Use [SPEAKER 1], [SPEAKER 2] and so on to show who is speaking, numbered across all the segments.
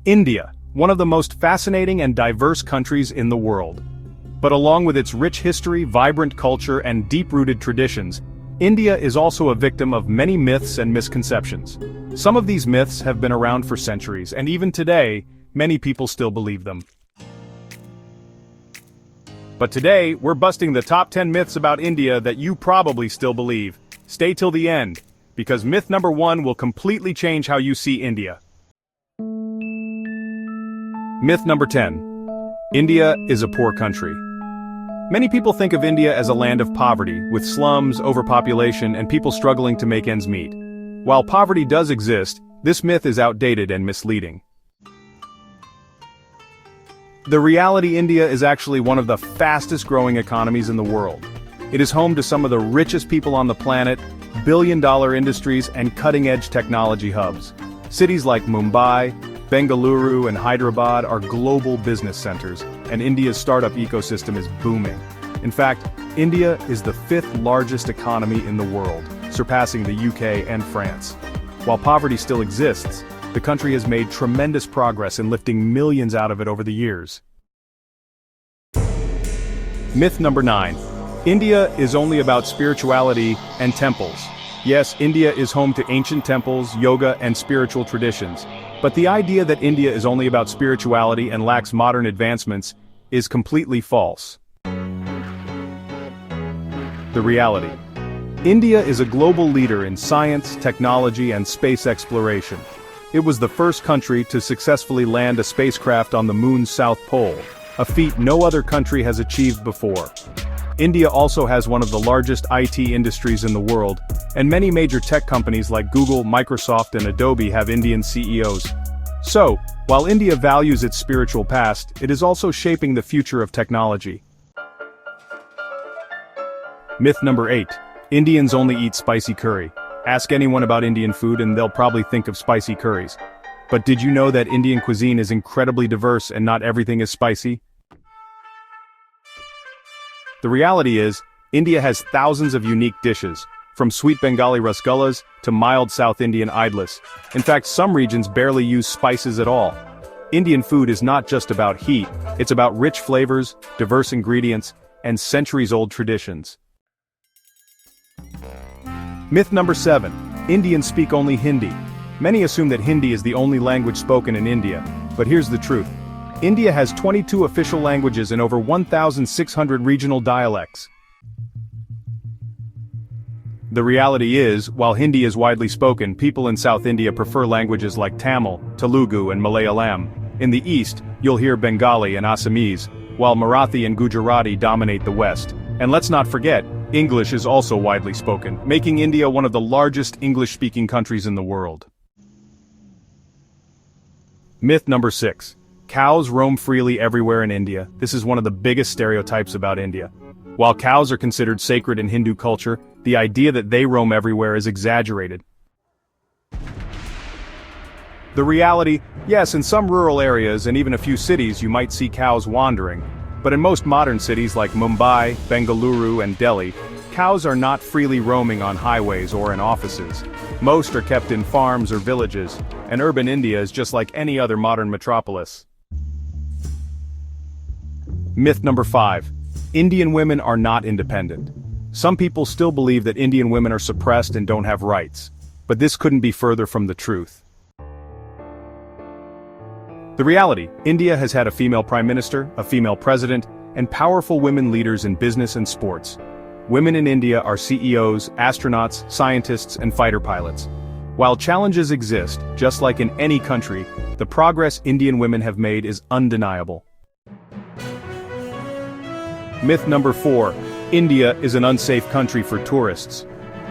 [SPEAKER 1] India, one of the most fascinating and diverse countries in the world. But along with its rich history, vibrant culture, and deep-rooted traditions, India is also a victim of many myths and misconceptions. Some of these myths have been around for centuries, and even today, many people still believe them. But today, we're busting the top 10 myths about India that you probably still believe. Stay till the end, because myth number 1 will completely change how you see India. Myth number 10. India is a poor country. Many people think of India as a land of poverty, with slums, overpopulation, and people struggling to make ends meet. While poverty does exist, this myth is outdated and misleading. The reality, India is actually one of the fastest-growing economies in the world. It is home to some of the richest people on the planet, billion-dollar industries, and cutting-edge technology hubs. Cities like Mumbai, Bengaluru, and Hyderabad are global business centers, and India's startup ecosystem is booming. In fact, India is the 5th largest economy in the world, surpassing the UK and France. While poverty still exists, the country has made tremendous progress in lifting millions out of it over the years. Myth number 9. India is only about spirituality and temples. Yes, India is home to ancient temples, yoga, and spiritual traditions. But the idea that India is only about spirituality and lacks modern advancements is completely false. The reality. India is a global leader in science, technology, and space exploration. It was the first country to successfully land a spacecraft on the moon's south pole, a feat no other country has achieved before. India also has one of the largest IT industries in the world, and many major tech companies like Google, Microsoft, and Adobe have Indian CEOs. So, while India values its spiritual past, it is also shaping the future of technology. Myth number 8. Indians only eat spicy curry. Ask anyone about Indian food and they'll probably think of spicy curries. But did you know that Indian cuisine is incredibly diverse and not everything is spicy? The reality is, India has thousands of unique dishes, from sweet Bengali rasgullas to mild South Indian idlis. In fact, some regions barely use spices at all. Indian food is not just about heat, it's about rich flavors, diverse ingredients, and centuries-old traditions. Myth number 7. Indians speak only Hindi. Many assume that Hindi is the only language spoken in India, but here's the truth. India has 22 official languages and over 1,600 regional dialects. The reality is, while Hindi is widely spoken, people in South India prefer languages like Tamil, Telugu, and Malayalam. In the east, you'll hear Bengali and Assamese, while Marathi and Gujarati dominate the west. And let's not forget, English is also widely spoken, making India one of the largest English-speaking countries in the world. Myth number 6. Cows roam freely everywhere in India. This is one of the biggest stereotypes about India. While cows are considered sacred in Hindu culture, the idea that they roam everywhere is exaggerated. The reality, yes, in some rural areas and even a few cities you might see cows wandering, but in most modern cities like Mumbai, Bengaluru, and Delhi, cows are not freely roaming on highways or in offices. Most are kept in farms or villages, and urban India is just like any other modern metropolis. Myth number 5. Indian women are not independent. Some people still believe that Indian women are suppressed and don't have rights, but this couldn't be further from the truth. The reality, India has had a female prime minister, a female president, and powerful women leaders in business and sports. Women in India are CEOs, astronauts, scientists, and fighter pilots. While challenges exist, just like in any country, the progress Indian women have made is undeniable. Myth number 4. India is an unsafe country for tourists.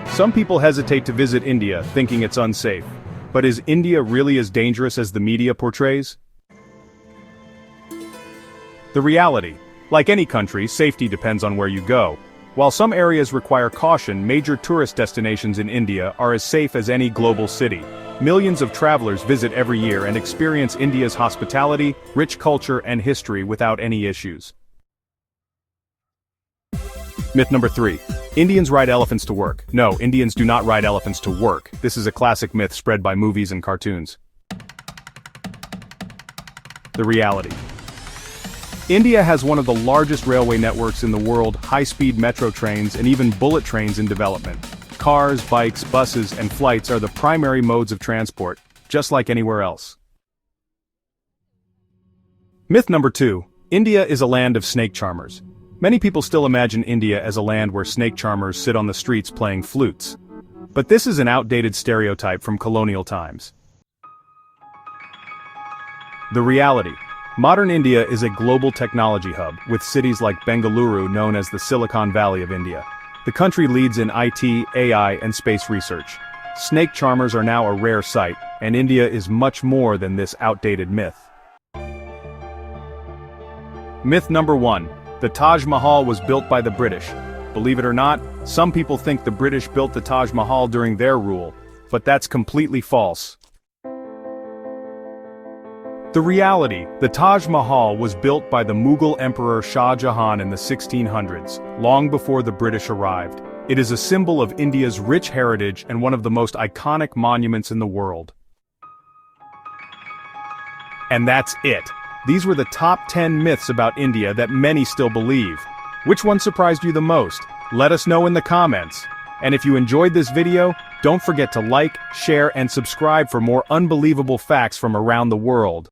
[SPEAKER 1] Some people hesitate to visit India, thinking it's unsafe. But is India really as dangerous as the media portrays? The reality, like any country, safety depends on where you go. While some areas require caution, major tourist destinations in India are as safe as any global city. Millions of travelers visit every year and experience India's hospitality, rich culture, and history without any issues. Myth number 3. Indians ride elephants to work. No, Indians do not ride elephants to work. This is a classic myth spread by movies and cartoons. The reality. India has one of the largest railway networks in the world, high-speed metro trains and even bullet trains in development. Cars, bikes, buses, and flights are the primary modes of transport, just like anywhere else. Myth number 2. India is a land of snake charmers. Many people still imagine India as a land where snake charmers sit on the streets playing flutes. But this is an outdated stereotype from colonial times. The reality. Modern India is a global technology hub, with cities like Bengaluru known as the Silicon Valley of India. The country leads in IT, AI, and space research. Snake charmers are now a rare sight, and India is much more than this outdated myth. Myth number 1. The Taj Mahal was built by the British. Believe it or not, some people think the British built the Taj Mahal during their rule, but that's completely false. The reality, the Taj Mahal was built by the Mughal Emperor Shah Jahan in the 1600s, long before the British arrived. It is a symbol of India's rich heritage and one of the most iconic monuments in the world. And that's it. These were the top 10 myths about India that many still believe. Which one surprised you the most? Let us know in the comments. And if you enjoyed this video, don't forget to like, share, and subscribe for more unbelievable facts from around the world.